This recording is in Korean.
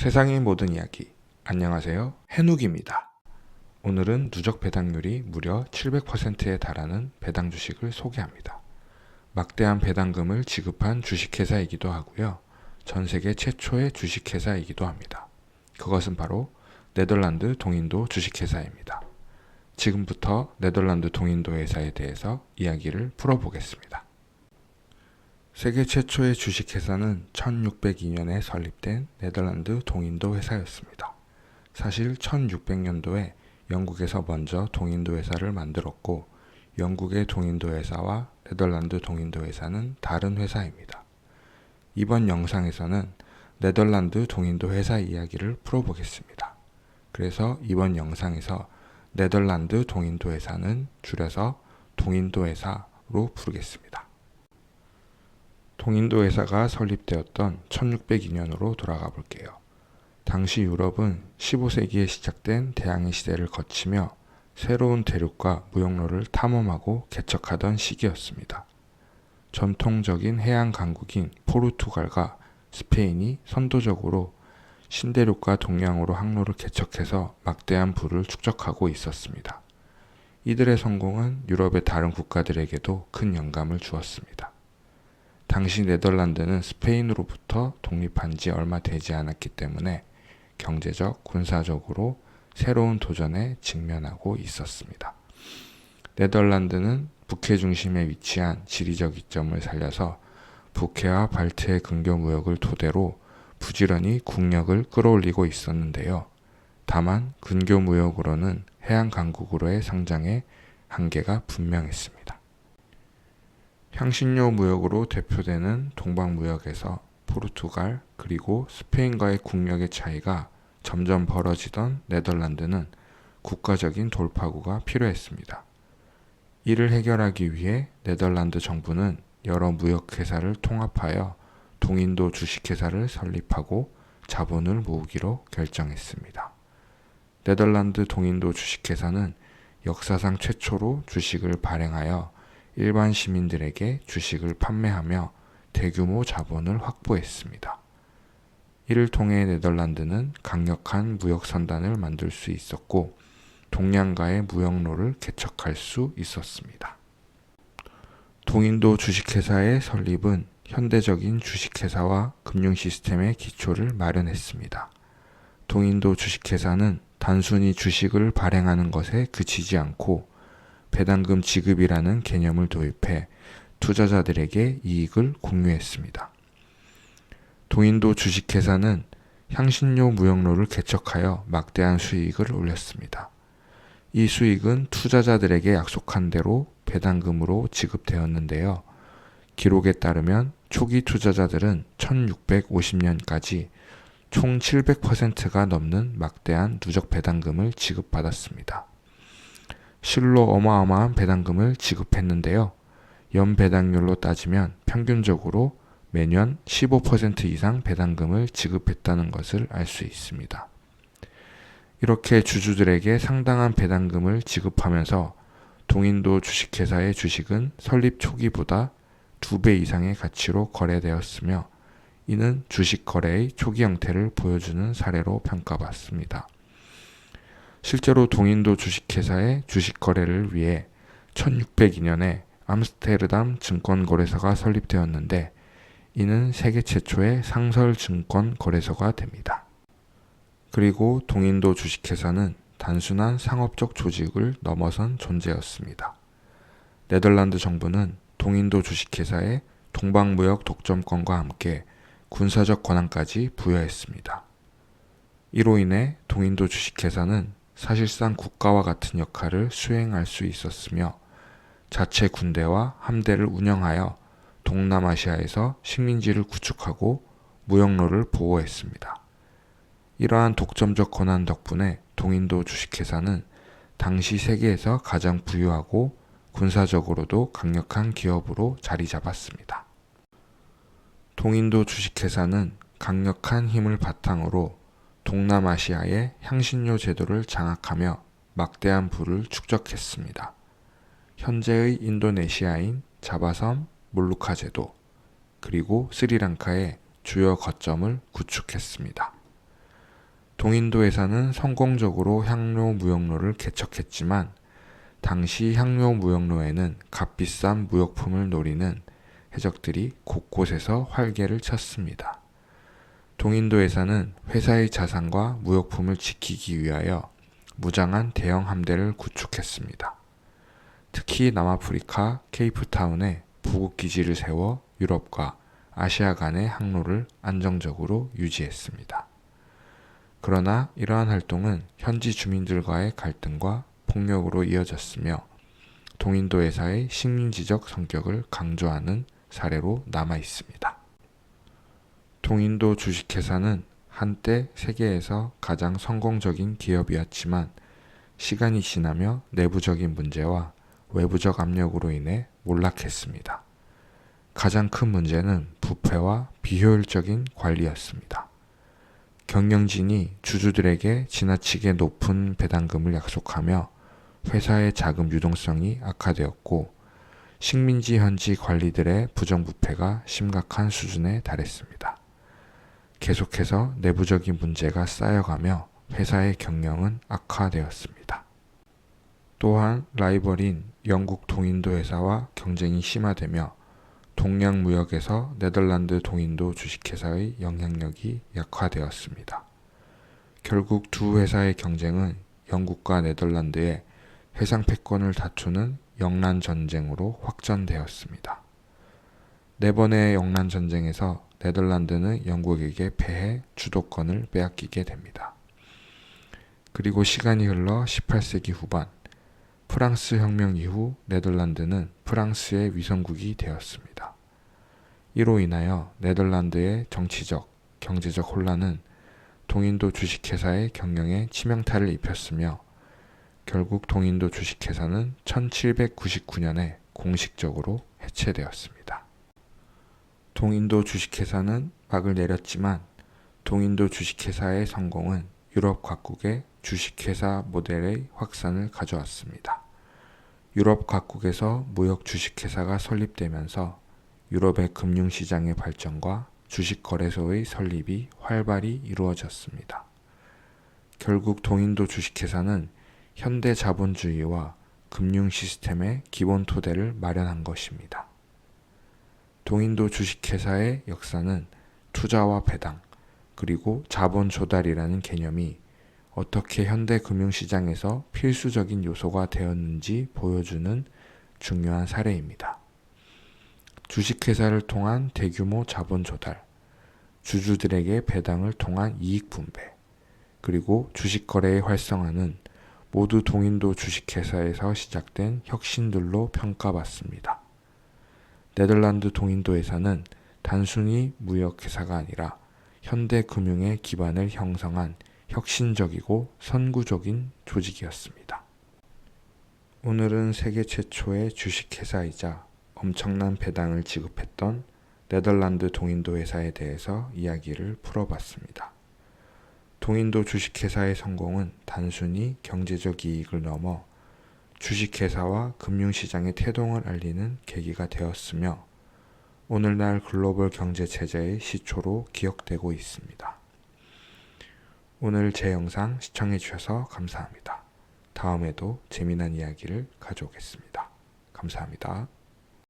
세상의 모든 이야기. 안녕하세요. 해눅입니다. 오늘은 누적 배당률이 무려 700%에 달하는 배당 주식을 소개합니다. 막대한 배당금을 지급한 주식회사이기도 하고요. 전 세계 최초의 주식회사이기도 합니다. 그것은 바로 네덜란드 동인도 주식회사입니다. 지금부터 네덜란드 동인도 회사에 대해서 이야기를 풀어보겠습니다. 세계 최초의 주식회사는 1602년에 설립된 네덜란드 동인도 회사였습니다. 사실 1600년도에 영국에서 먼저 동인도 회사를 만들었고 영국의 동인도 회사와 네덜란드 동인도 회사는 다른 회사입니다. 이번 영상에서는 네덜란드 동인도 회사 이야기를 풀어보겠습니다. 그래서 이번 영상에서 네덜란드 동인도 회사는 줄여서 동인도 회사로 부르겠습니다. 동인도 회사가 설립되었던 1602년으로 돌아가 볼게요. 당시 유럽은 15세기에 시작된 대항해 시대를 거치며 새로운 대륙과 무역로를 탐험하고 개척하던 시기였습니다. 전통적인 해양 강국인 포르투갈과 스페인이 선도적으로 신대륙과 동양으로 항로를 개척해서 막대한 부를 축적하고 있었습니다. 이들의 성공은 유럽의 다른 국가들에게도 큰 영감을 주었습니다. 당시 네덜란드는 스페인으로부터 독립한 지 얼마 되지 않았기 때문에 경제적, 군사적으로 새로운 도전에 직면하고 있었습니다. 네덜란드는 북해 중심에 위치한 지리적 이점을 살려서 북해와 발트해 근교 무역을 토대로 부지런히 국력을 끌어올리고 있었는데요. 다만 근교 무역으로는 해양 강국으로의 성장에 한계가 분명했습니다. 향신료 무역으로 대표되는 동방무역에서 포르투갈 그리고 스페인과의 국력의 차이가 점점 벌어지던 네덜란드는 국가적인 돌파구가 필요했습니다. 이를 해결하기 위해 네덜란드 정부는 여러 무역회사를 통합하여 동인도 주식회사를 설립하고 자본을 모으기로 결정했습니다. 네덜란드 동인도 주식회사는 역사상 최초로 주식을 발행하여 일반 시민들에게 주식을 판매하며 대규모 자본을 확보했습니다. 이를 통해 네덜란드는 강력한 무역 선단을 만들 수 있었고 동양과의 무역로를 개척할 수 있었습니다. 동인도 주식회사의 설립은 현대적인 주식회사와 금융 시스템의 기초를 마련했습니다. 동인도 주식회사는 단순히 주식을 발행하는 것에 그치지 않고 배당금 지급이라는 개념을 도입해 투자자들에게 이익을 공유했습니다. 동인도 주식회사는 향신료 무역로를 개척하여 막대한 수익을 올렸습니다. 이 수익은 투자자들에게 약속한 대로 배당금으로 지급되었는데요. 기록에 따르면 초기 투자자들은 1650년까지 총 700%가 넘는 막대한 누적 배당금을 지급받았습니다. 실로 어마어마한 배당금을 지급했는데요. 연 배당률로 따지면 평균적으로 매년 15% 이상 배당금을 지급했다는 것을 알 수 있습니다. 이렇게 주주들에게 상당한 배당금을 지급하면서 동인도 주식회사의 주식은 설립 초기보다 2배 이상의 가치로 거래되었으며 이는 주식 거래의 초기 형태를 보여주는 사례로 평가받습니다. 실제로 동인도 주식회사의 주식 거래를 위해 1602년에 암스테르담 증권거래소가 설립되었는데 이는 세계 최초의 상설 증권 거래소가 됩니다. 그리고 동인도 주식회사는 단순한 상업적 조직을 넘어선 존재였습니다. 네덜란드 정부는 동인도 주식회사에 동방무역 독점권과 함께 군사적 권한까지 부여했습니다. 이로 인해 동인도 주식회사는 사실상 국가와 같은 역할을 수행할 수 있었으며 자체 군대와 함대를 운영하여 동남아시아에서 식민지를 구축하고 무역로를 보호했습니다. 이러한 독점적 권한 덕분에 동인도 주식회사는 당시 세계에서 가장 부유하고 군사적으로도 강력한 기업으로 자리 잡았습니다. 동인도 주식회사는 강력한 힘을 바탕으로 동남아시아의 향신료 제도를 장악하며 막대한 부를 축적했습니다. 현재의 인도네시아인 자바섬, 몰루카 제도, 그리고 스리랑카의 주요 거점을 구축했습니다. 동인도 회사는 성공적으로 향료 무역로를 개척했지만 당시 향료 무역로에는 값비싼 무역품을 노리는 해적들이 곳곳에서 활개를 쳤습니다. 동인도 회사는 회사의 자산과 무역품을 지키기 위하여 무장한 대형 함대를 구축했습니다. 특히 남아프리카 케이프타운에 부국기지를 세워 유럽과 아시아 간의 항로를 안정적으로 유지했습니다. 그러나 이러한 활동은 현지 주민들과의 갈등과 폭력으로 이어졌으며 동인도 회사의 식민지적 성격을 강조하는 사례로 남아 있습니다. 동인도 주식회사는 한때 세계에서 가장 성공적인 기업이었지만 시간이 지나며 내부적인 문제와 외부적 압력으로 인해 몰락했습니다. 가장 큰 문제는 부패와 비효율적인 관리였습니다. 경영진이 주주들에게 지나치게 높은 배당금을 약속하며 회사의 자금 유동성이 악화되었고 식민지 현지 관리들의 부정부패가 심각한 수준에 달했습니다. 계속해서 내부적인 문제가 쌓여가며 회사의 경영은 악화되었습니다. 또한 라이벌인 영국 동인도 회사와 경쟁이 심화되며 동양 무역에서 네덜란드 동인도 주식회사의 영향력이 약화되었습니다. 결국 두 회사의 경쟁은 영국과 네덜란드의 해상 패권을 다투는 영란 전쟁으로 확전되었습니다. 네 번의 영란 전쟁에서 네덜란드는 영국에게 패해 주도권을 빼앗기게 됩니다. 그리고 시간이 흘러 18세기 후반 프랑스 혁명 이후 네덜란드는 프랑스의 위성국이 되었습니다. 이로 인하여 네덜란드의 정치적, 경제적 혼란은 동인도 주식회사의 경영에 치명타를 입혔으며 결국 동인도 주식회사는 1799년에 공식적으로 해체되었습니다. 동인도 주식회사는 막을 내렸지만 동인도 주식회사의 성공은 유럽 각국의 주식회사 모델의 확산을 가져왔습니다. 유럽 각국에서 무역 주식회사가 설립되면서 유럽의 금융시장의 발전과 주식거래소의 설립이 활발히 이루어졌습니다. 결국 동인도 주식회사는 현대 자본주의와 금융 시스템의 기본 토대를 마련한 것입니다. 동인도 주식회사의 역사는 투자와 배당, 그리고 자본 조달이라는 개념이 어떻게 현대 금융시장에서 필수적인 요소가 되었는지 보여주는 중요한 사례입니다. 주식회사를 통한 대규모 자본 조달, 주주들에게 배당을 통한 이익 분배, 그리고 주식거래의 활성화는 모두 동인도 주식회사에서 시작된 혁신들로 평가받습니다. 네덜란드 동인도 회사는 단순히 무역회사가 아니라 현대 금융의 기반을 형성한 혁신적이고 선구적인 조직이었습니다. 오늘은 세계 최초의 주식회사이자 엄청난 배당을 지급했던 네덜란드 동인도 회사에 대해서 이야기를 풀어봤습니다. 동인도 주식회사의 성공은 단순히 경제적 이익을 넘어 주식회사와 금융시장의 태동을 알리는 계기가 되었으며 오늘날 글로벌 경제체제의 시초로 기억되고 있습니다. 오늘 제 영상 시청해주셔서 감사합니다. 다음에도 재미난 이야기를 가져오겠습니다. 감사합니다.